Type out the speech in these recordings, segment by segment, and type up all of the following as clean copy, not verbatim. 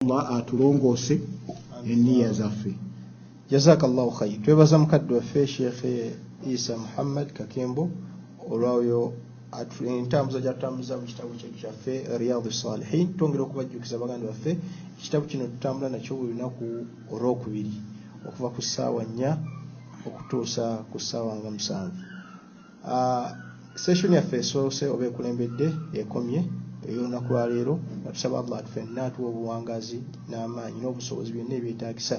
Allah atulongose eniya zaffe. Jazakallahu khayr. Twebaza mukadde waffe Sheikh Isa Muhammad Kakembo olwayo entambuza gyatutambuza mu kitabu kyettu kyaffe Riyadhus Salihin. Twongera okubajjukiza baganda baffe ekitabu kino tutambula nakyo buli lunaku olwokubiri okuva ku ssaawa 4 okutuusa ku ssaawa nga 7. Session yaffe esoose oba ekulembedde ekomye ey'olunaku lwa leero nga tusaba Allah atufenna atuwa obuwangazi n'amaanyi n'obusobozi byonna ebyetaagisa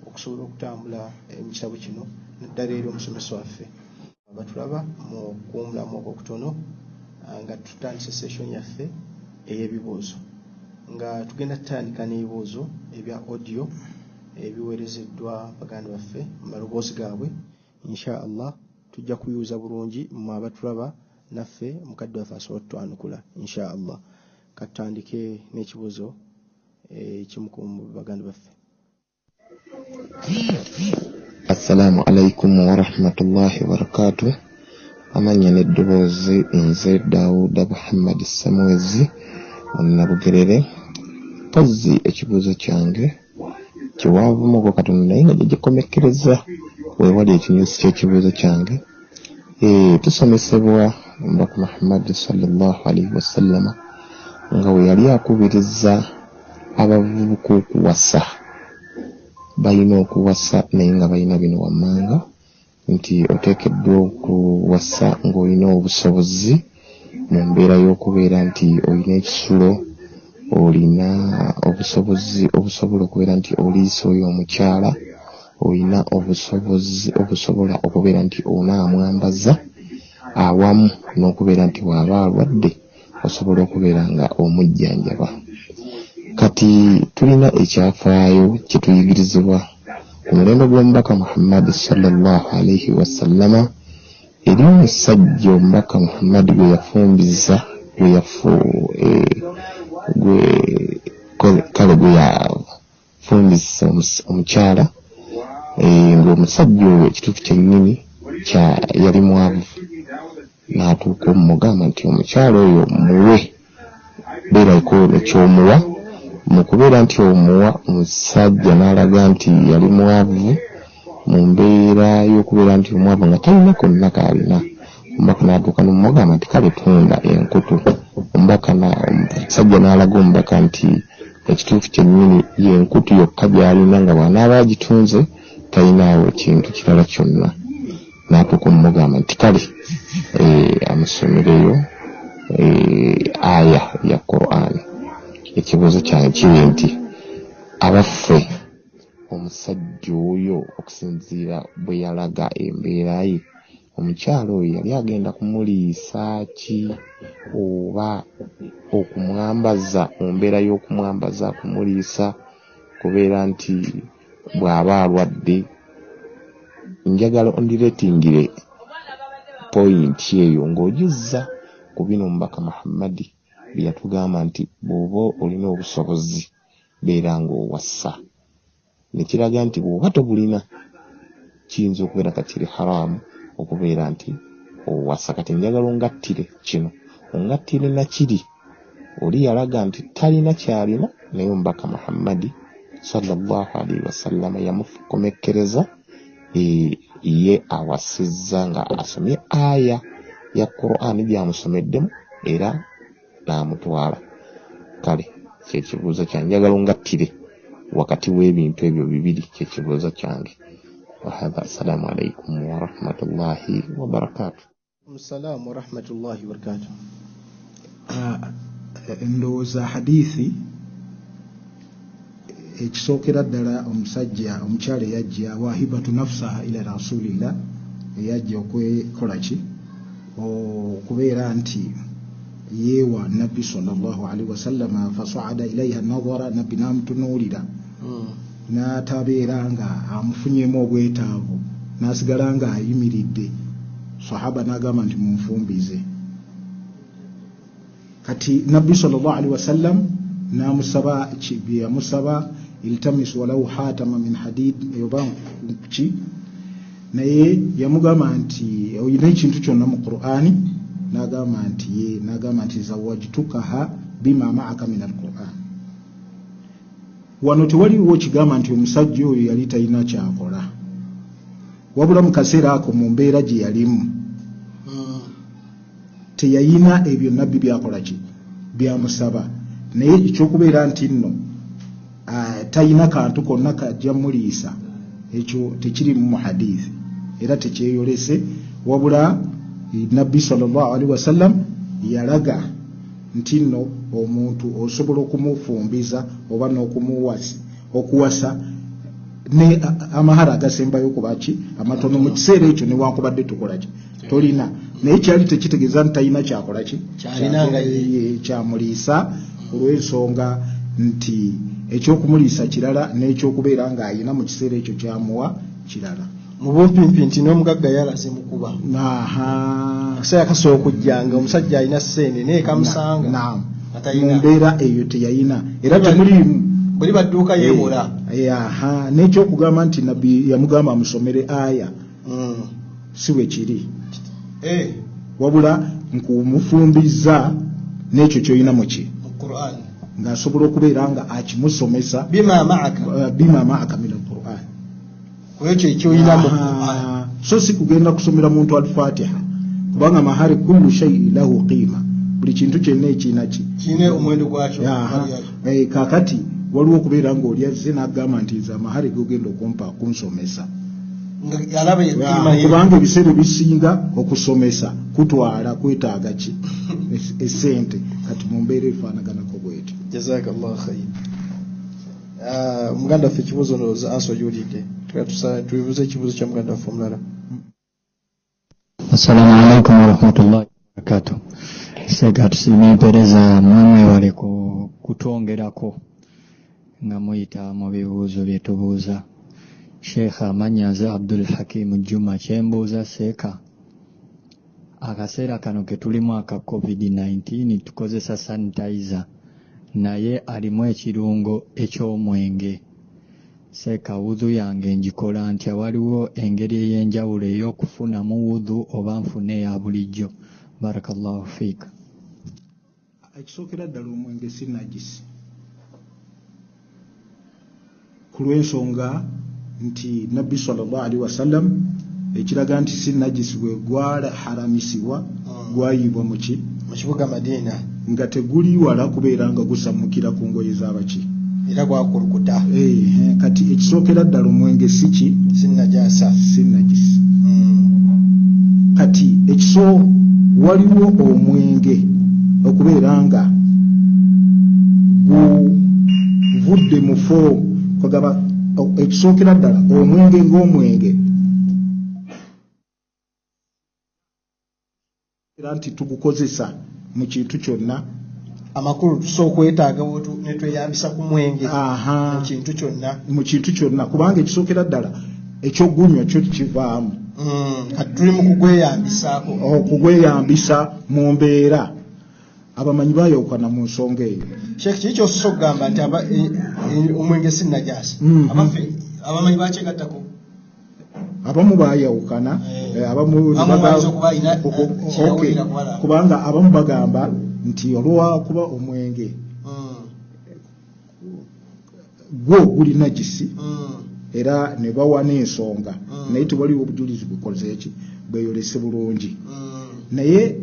okusobola okutambula mu kitabu kino naddala eri omusomesa waffe. Batulaba mu kuwumulamu okwokutono nga tutandise session yaffe ey'ebibuuzo nga tugenda tutandika n'ebibuuzo ebya audio ebiweerezeddwa baganda baffe mu maloboozi gaabwe. Insha Allah tujja kuyuza bulungi mu abatulaba naffe mukadde waffe asobola tutwanukula insha Allah. Katandike n'ekibuuzo ekimu ku baganda baffe. Assalamu alaikum wa rahmatullahi wa barakatuh. Amanya n'eddoboozi nze Daawuda Muhammad Samwezi Nabugerere. Pozzi ekibuuzo kyange kiwaavumu kwa Katonda naye nga gyegikomekkereza wewali ekinyusi ky'ekibuuzo kyange. Tusomesebwa Mbaka Muhammad sallallahu alaihi wasallama nga we yali akubiriza abavubuka okuwasa. Balina okuwasa naye nga balina bino wammanga nti oteekeddwa okuwasa ng'olina obusobozi mu mbeera y'okubeera nti olina ekisulo, olina obusobozi obusobola okubeera nti oliisa oyo omukyala, olina obusobozi obusobola okubeera nti onaamwambaza awamu n'okubeera nti bw'aba alwadde osobola okubeera nga omujjanjaba. Kati tulina ekyafaayo kye tuyigirizibwa ku mulembe gw'omubaka Muhammad sallallahu alaihi wasallama eri omusajja omubaka Muhammad gwe yafumbiza gwe yafumbiza omukyala ng'omusajja oyo ekituufu kyennyini yali mwavu. N'atuuka omugamba nti omukyala oyo muwe beerako ekyomuwa. Mu kubeera nti omuwa, omusajja n'alaga nti yali mwavu mu mbeera y'okubeera nti omwavu nga talina konna kaalina. Omubaka n'atuuka n'omugamba nti kale tunda enkutu. Omusajja n'alaga omubaka nti ekituufu kyennyini y'enkutu yokka gy'alina nga bw'anaaba agitunze talinaawo kintu kirala kyonna. N'atuuka omugamba nti kale amusomereyo aya ya Qur'an. Ekibuuzo kyange kiri nti abaffe omusajja oyo okusinziira bwe yalaga embeera ye, omukyala oyo yali agenda kumuliisa ki oba okumwambaza mu mbeera y'okumwambaza kumuliisa kubeera nti bw'aba alwadde. Njagala ondiretingire point eyo ng'ojuzza ku bino omubaka Muhammad byatugamba nti bw'oba olina obusobozi beera ng'owassa. Nekiraga nti bw'oba tobulina kiyinza okubeera katiri haramu okubeera nti owassa. Kati njagala ongattire kino, ongattire nakiri oli yalaga nti talina kyalina naye omubaka Muhammad sallallahu alaihi wasallama yamukomekkereza ye awasizza nga asomye aya ya Qur'an gy'amusomeddemu era n'amutwala. Kale kyekibuuzo kyange, njagala ongattire wakati w'ebintu ebyo bibiri, kyekibuuzo kyange. Wahadha, assalamu alaikum wa rahmatullahi wa barakatuh. Assalamu wa rahmatullahi wa barakatuh. Ndowooza hadithi ekisookera ddala omukyala eyajja wahibatu nafsaha ila rasulillah eyajja okwekola ki okubeera nti yeewa nabbi sallallahu alaihi wasallama fasaada ilaiha nadhara, nabbi n'amutunuulira n'atabeera nga amufunyemu obwetaavu n'asigala nga ayimiridde. Sahaba n'agamba nti munfumbize. Kati nabbi sallallahu alaihi wasallam n'amusaba bye yamusaba, iltamis walau hatama min hadid yoba ki, naye yamugamba nti oyina ekintu kyonna mu Qur'ani, n'agamba nti zawajtukaha bima ma'aka min al-Qur'an. wano tewaliwo kigamba nti omusajja oyo yali talina kyakola, wabula mu kaseera ako mu mbeera gye yalimu teyayina ebyo nabbi byakola ki byamusaba, naye ekyokubeera nti nno talina kantu konna kajja muliisa, ekyo tekiri mu hadithi era tekyeyolese, wabula nabbi sallallahu alaihi wasallam yalaga nti nno omuntu osobola okumufumbiza oba n'okumuwasa ne amahara agasembayo kubaki amatono mu kiseera ekyo newankubadde tukolaki tolina, naye kyali tekitegeeza nti talina kyakola ki kyamuliisa, olw'ensonga nti ekyokumuliisa kirala n'ekyokubeera ng'ayina mu kiseera ekyo kyamuwa kirala. mu bumpimpi nti n'omugagga yalaze mukuba akaseera kasobola okujjanga omusajja alina ssente naye kamusanga mu mbeera eyo teyayina, era temuliimu buli badduuka yeewola n'ekyokugamba nti nabbi yamugamba amusomere aya si bwe kiri, wabula nkumufumbiza n'ekyo ky'olina mu ki ng'asobola okubeera nga akimusomesa bima ma'aka min al-Qur'an, ekyo ekyoyina mu Qur'an, so si kugenda kusomera muntu al-Fatiha kubanga mahari kullu shay'in lahu qima, buli kintu kyonna ekina kine omuwendo gwakyo. Kakati waliwo okubeera ng'oli azze n'agamba nti nze amahari gogenda okumpa kunsomesa, kubanga ebiseera ebisinga okusomesa kutwala kwetaaga ki esente, kati mu mbeera efaanaganako bwetyo. Jazakallahu khayr. Muganda waffe ekibuuzo ndowooza ansi ogiwulidde, tubibuze ekibuuzo kya muganda waffe omulala. Assalamu alaikum warahmatullahi wabarakatuh. Sega tusimye mpereza mwewale kutwongerako nga muyita mu bibuuzo bye tubuuza. Sheikh amanyaze Abdul Hakim Juma kyembuuza seeka, akaseera kano ke tulimu aka COVID-19 tukozesa sanitizer naye alimu ekirungo eky'omwenge. Seeka wudhu yange njikola ntya, waliwo engeri ey'enjawulo ey'okufunamu wudhu oba nfune ya bulijjo? Barakallahu fiika. Ekisookera ddala omwenge si najisi, ku lw'ensonga nti nabbi sallallahu alaihi wasallam ekiraga nti si najisi bwe gwaharamisibwa gwayibwa mu kibuga Madina nga teguli wala kubeera nga gusamukira ku ngoye z'abaki era gwakulukuta. Kati ekisookera ddala omwenge si najisi. Kati waliwo omwenge okubeera nga guvudde mu foomu kagaba ekisookera ddala omwenge ng'omwenge era nti tugukozesa mu kintu kyonna. Amakulu tusobola okwetaaga ne tweyambisa ku mwenge mu kintu kyonna kubanga ekisookera ddala ekyogunywa kyo kivaamu. Tuli mu kugweyambisaako okugweyambisa mu mbeera abamanyi baayawukana mu nsonga eyo. Sheikh kiki kyosobola okugamba nti omwenge si najasi? Abamanyi bakyegattako, abamu baayawukana, kubanga abamu bagamba nti olwakuba omwenge gwo guli najisi era ne bawa n'ensonga, naye tewaliwo obujulizi bukoze eki bweyolese bulungi. Naye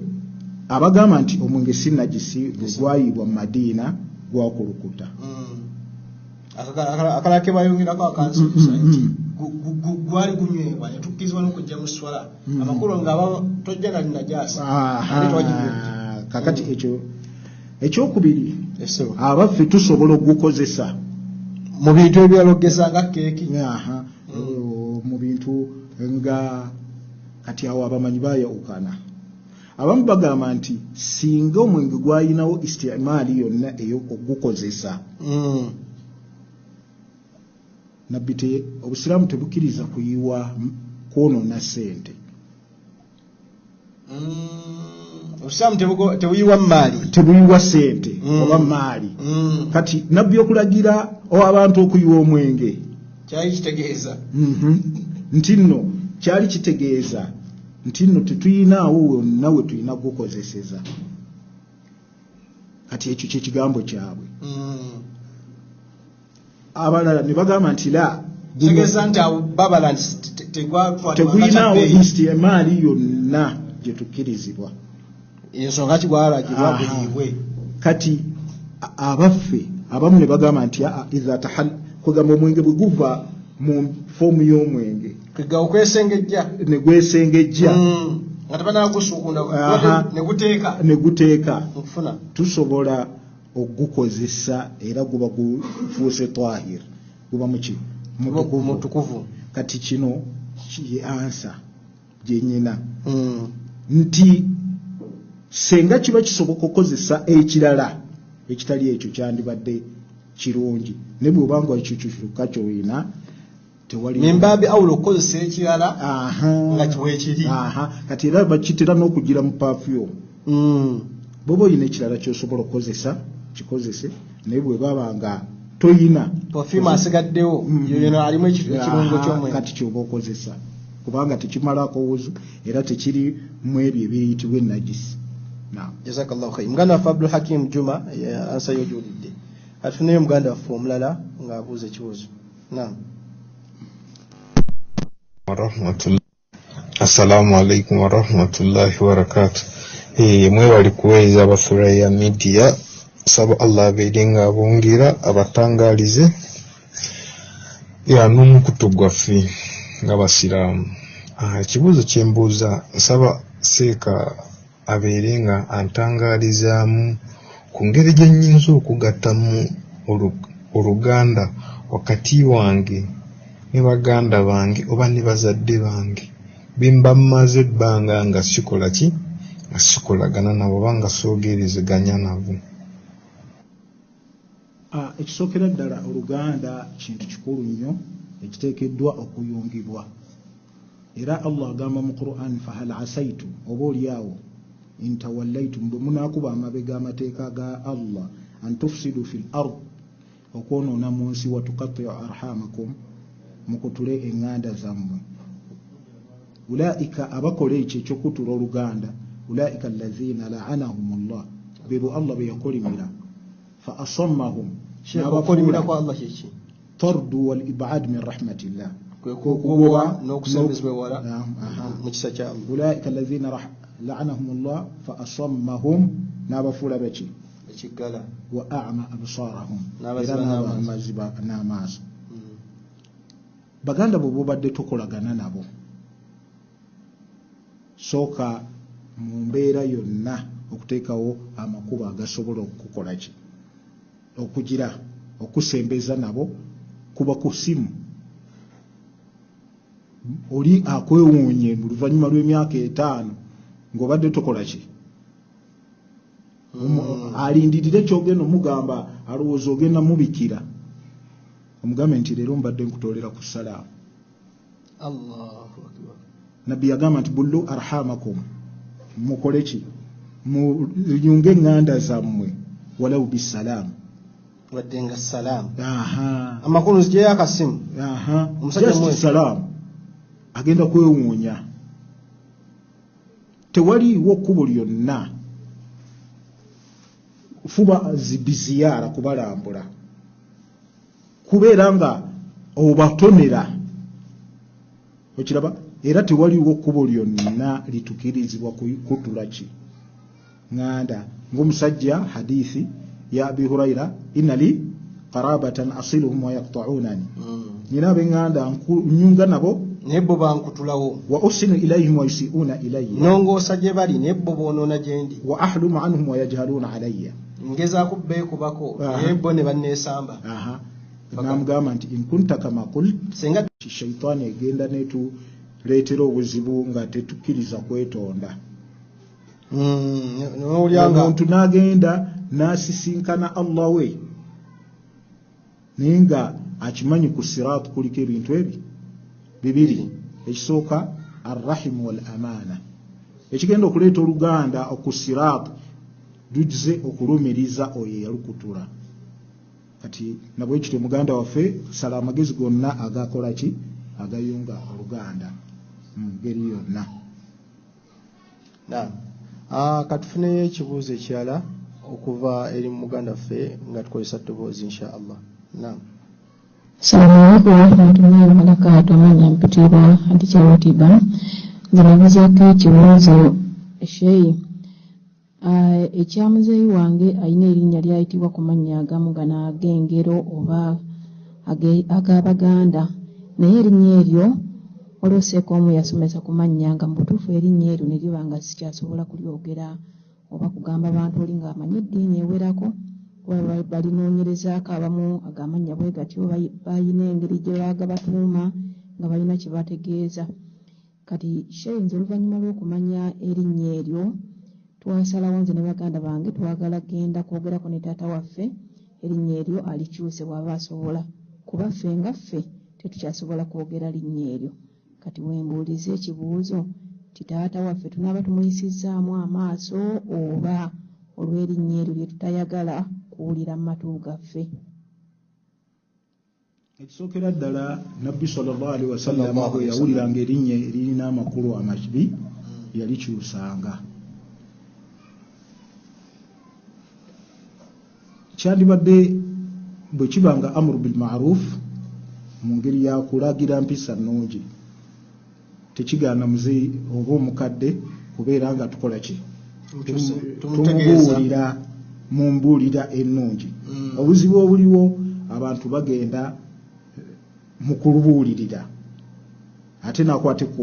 abagamba nti omwenge si najisi bwe gwayibwa mu Madiina gwakulukuta. Akalake bayongerako akansuubiza nti gwali gunywebwa ne tukkirizibwa n'okujja mu swala, amakulu nga tojja gali najasi. Kakati ekyokubiri abaffe tusobola okugukozesa mu bintu ebyalogeza nga keeki, mu bintu nga kati awo abamanyi baayawukana. Abamu bagamba nti singa omwenge gwayinawo istimaali yonna ey'okugukozesa, nabbi obusiraamu tebukkiriza kuyiwa kwonoona ssente. Obusiraamu tebuyiwa maali, tebuyiwa ssente oba maali. Kati nabbi okulagira abantu okuyiwa omwenge kyali kitegeeza nti nno kyali kitegeeza nti nno tetuyinaawo wonna we tulina gukozeseza. Kati ekyo kyekigambo kyabwe. abalala ne bagamba nti la tegeza nti abo babala tegulinawo list emaali yonna gye tukkirizibwa ensonga kigwalagirwa buliibwe kati abaffe abamu ne bagamba nti iza tahal kugamba omwenge bwe guva mu foomu y'omwenge kega okwesengejja ne gwesengejja nga tebanagusukunda ne guteeka nkufuna tusobola ogukozesa era guba gufuuse twahir guba mutukuvu kati kino ye ansa gyenyina nti senga kiba kisoboka okukozesa ekirala ekitali ekyo kyandibadde kirungi ne bw'obanga ekyo kyuka kyoyina tewali mimbabi awulo okukozesa ekirala nga kiwekiri kati era bakitera n'okugira mu perfume bwoba oyina ekirala kyosobola okukozesa kikozese naye bwe baba nga toyina perfume asigaddewo yono alimu ekirungo ky'omwenge kati kyoba okozesa kubanga tekimalako wuzu era tekiri mu ebyo ebiyitibwa enajisi. Jazakallahu khair. Muganda wa Abdul Hakim Juma ansa yojulidde atuneyo muganda waffe omulala ng'abuuza ekibuuzo. Naam. Assalamu alaikum wa rahmatullahi wa barakatuh. Mwebali kuweeza abafuraya media saba Allah abeerenga abongira abatangalize n'omukutu gwaffe ng'abasiraamu. Ekibuuzo kye mbuuza nsaba seeka abeerenga antangalizaamu ku ngeri gye nnyinza okugattamu oluganda wakati wange ne baganda bange oba ne bazadde bange bimba mmaze ebbanga nga sikola ki nga sikolagana nabo banga soogerezeganya nabo. Ekisookera ddala oluganda kintu kikulu nnyo ekiteekeddwa okuyungibwa era Allah agamba mu Qur'an fahal asaitu oba oliawo intawallaitum bwe munaakuba amabega amateeka ga Allah an tufsidu fil ard okwonoona mu nsi wa tuqatti'u arhamakum mukutule eŋŋanda zammwe ulaika abakola ekyo ekyokutula oluganda ulaika allazina la'anahumullah bebo Allah be yakolimira fa asammahum n'abakolimira kwa Allah kiki tardu wal ib'ad min rahmatillah kwekugoba n'okusembezebwa wala mu kisa kya Allah ulaika allazina la'anahumullah fa asammahum n'abafuula baki ekigala wa a'ma absarahum n'abaziba n'amaaso. Baganda bo bobadde tukolagana nabo sooka mu mbeera yonna okuteekawo amakubo agasobola okukola ki okugira okusembeza nabo kuba ku ssimu oli akwewuunye mu luvannyuma lw'emyaka 5 ng'obadde tokola ki alindirire kyogenda omugamba alowooza ogenda mubikira omugambe nti leero mbadde nkutoolera ku salaamu. Allahu akbar. Nabbi yagamba nti bullu arhamakum mukole ki muyunge eŋŋanda zammwe walau bisalaamu wadde nga salaamu amakulu nzijeyo akasimu omusajja salaamu agenda kwewuunya tewaliiwo kkubo lyonna fuba zibiziyaara kubalambula kubeera nga obatonera okiraba era tewaliiwo kkubo lyonna litukirizibwa kutula ki ŋŋanda ng'omusajja hadithi ya Abi Huraira inna li qarabatan asiluhum wa yaqta'unani nina ab'eŋŋanda nyunga nabo nebbo bankutulawo wa usinu ilayhim wa yusi'una ilayya nongoosa gye bali nebbo boonoona gye ndi wa ahlumu anhum wa yajhaluna alayya ngezaako beekubako nebbo ne banneesamba. Namugamba nti in kunta kama qult senga shaytaani egenda netuleetera obuzibu nga tetukkiriza kwetonda. Omuntu n'agenda n'asisinkana Allah we naye nga akimanyi ku siraat kuliko ebintu ebi bibiri ekisooka arrahimu wal amaana ekigenda okuleeta oluganda okusiraat lugize okulumiriza oyo eyalukutula. Kati nabwe kityo muganda waffe sala amagezi gonna agakola ki agayunga oluganda mu ngeri yonna. Katufuneyo ekibuuzo ekirala okuva eri muganda waffe nga tukozesa ddoboozi insha Allah. Assalamu alaikum warahmatullahi wabarakatuh. Amanya mpitibwa Hadicha Watiba. Nzirabuzaako ekibuuzo Sheyi. Ekyamuzeeyi wange alina erinnya lyayitibwa ku mannya agamu gano ag'engero oba ag'Abaganda. Naye erinnya eryo oluuseeko omu yasomesa ku mannya nga mu butuufu erinnya eryo ne liba nga sikyasobola kulyogera oba kugamba abantu oli ng'amanyi eddiini ewerako. Balinoonyerezaako abamu agamanya bwe gatyo balina engeri gye baagabatuuma nga balina kye bategeeza. Kati Sheyi, nze oluvannyuma lw'okumanya erinnya eryo twasalawo nze ne baganda bange twagala genda kwogerako ne taata waffe erinnya eryo alikyuse bw'aba asobola, kuba ffe nga ffe tetukyasobola kwogera linnya eryo. Kati wembuuliza ekibuuzo ti taata waffe tunaaba tumuyisizzaamu amaaso oba olw'erinnya eryo lye tutayagala kuwulira mu matu gaffe. Ekisookera ddala Nabbi sallallahu alaihi wasallam bwe yawuliranga erinnya eririna amakulu amabi yalikyusanga. Kyandibadde bwe kibanga amru bil ma'ruf mu ngeri ya kulagira mpisa nnungi, tekigaana muzeeyi oba omukadde kubeera nga tukola ki, tumubuulira mu mbuulira ennungi. Obuzibu obuliwo abantu bagenda mu kulubuulirira ate nakwate ku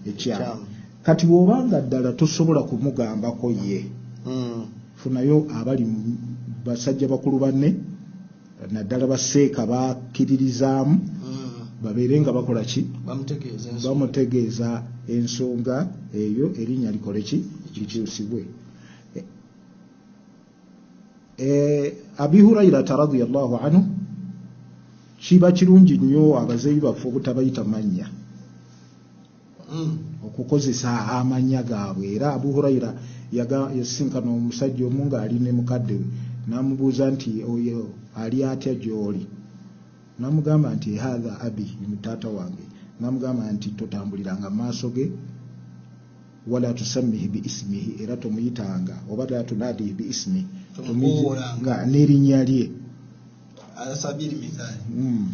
ekyamu. Kati bw'obanga ddala tosobola kumugambako ye, funayo abali basajja bakulu banne naddala baseeka bakkiririzaamu babeere nga bakola ki, bamutegeeza ensonga eyo erinnya likole ki, likyusibwe. Abi Hurairata radiyallahu anhu kiba kirungi nnyo abazeeyi baffe obutabayita mannya, okukozesa amannya gaabwe. Era Abu Huraira yasinkana omusajja omu ng'ali ne mukadde we n'amubuuza nti oyo ali atya gy'oli? N'amugamba nti hadha abi, mutaata wange. N'amugamba nti totambuliranga maaso ge, wala tusammihi bi ismihi, era tomuyitanga oba la tunadihi bi ismihi, nga n'erinnya lye. Asabiri mithali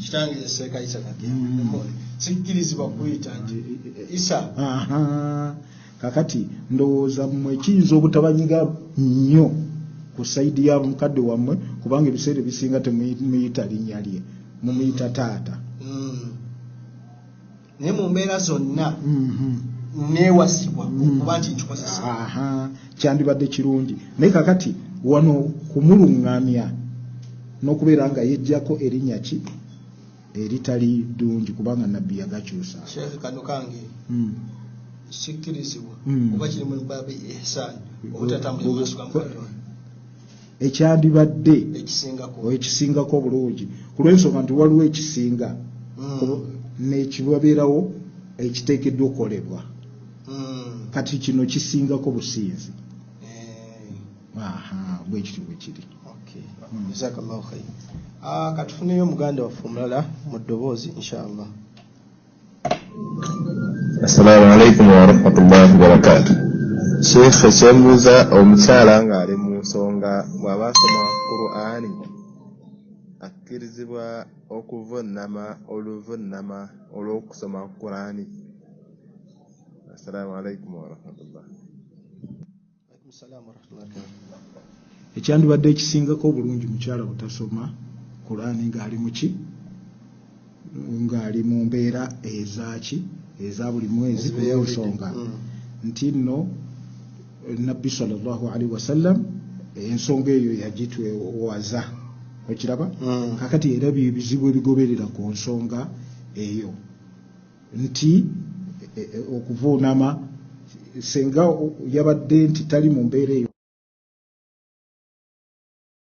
kitange yaseka Isa kati sikirizibwa kuyita nti Isa. Kakati ndowooza mmwe kiyinza obutabanyiga nnyo ku saidi ya mukadde wammwe, kubanga ebiseera ebisinga temuyita linnya lye, mumuyita taata. Naye mu mbeera zonna neewasibwa okuba nti nkikozesa. Kyandibadde kirungi. Naye kakati wano kumuluŋŋamya n'okubeera nga yejjako erinnya ki eritali ddungi, kubanga nabbi yagakyusa. Sheikh kano kange sikirizibwa oba kiri mu baabi ihsan obutatambulira maaso ga mukadde wange, ekyandibadde ekisingako obulungi, ku lw'ensonga nti waliwo ekisinga nekibabeerawo ekiteekeddwa okukolebwa. Kati kino kisingako businzi. Bwe kityo bwe kiri. Jazakallahu khair. Katufuneyo omuganda waffe omulala mu ddoboozi inshallah. Assalamu alaikum warahmatullahi wabarakatuh. Sheikh, kyembuuza omukyala ng'ali mu nsonga bw'aba asoma Qur'ani akkirizibwa okuvunnama oluvunnama olw'okusoma Qur'ani? Assalamu alaikum warahmatullahi. Ekyandibadde ekisingako obulungi mukyala butasoma Qur'ani ng'ali muki, ng'ali mu mbeera ezaki eza buli mwezi, olw'ensonga nti nno Nabbi sallallahu alaihi wasallam ensonga eyo yagitwewaza, okiraba. Kakati era bizibu ebigoberera ku nsonga eyo nti okuvuunama senga yabadde nti tali mu mbeera eyo